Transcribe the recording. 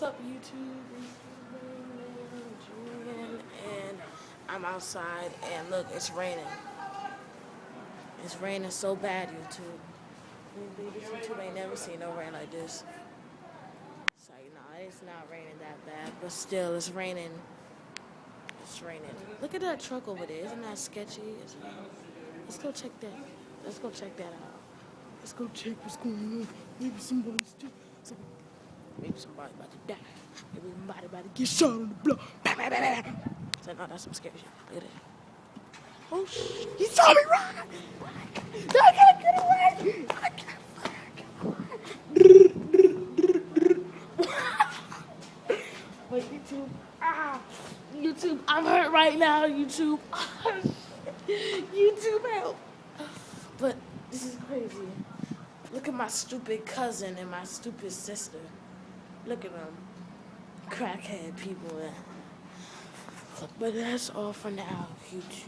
What's up, YouTube? Julian, and I'm outside, and look, it's raining. It's raining so bad, YouTube. YouTube ain't never seen no rain like this. It's like, nah, it's not raining that bad, but still, it's raining. It's raining. Look at that truck over there. Isn't that sketchy? Let's go check that. Let's go check that out. Let's go check what's going on. Maybe somebody's still. Maybe somebody about to die. Maybe somebody about to get shot on the block. Bah, bah, bah, bah. So, no, that's some scary shit. Look at that. Oh, he saw me run! No, I gotta get away! I can't Wait, YouTube. YouTube, I'm hurt right now, YouTube. YouTube, help. But this is crazy. Look at my stupid cousin and my stupid sister. Look at them. Crackhead people. But that's all for now, YouTube.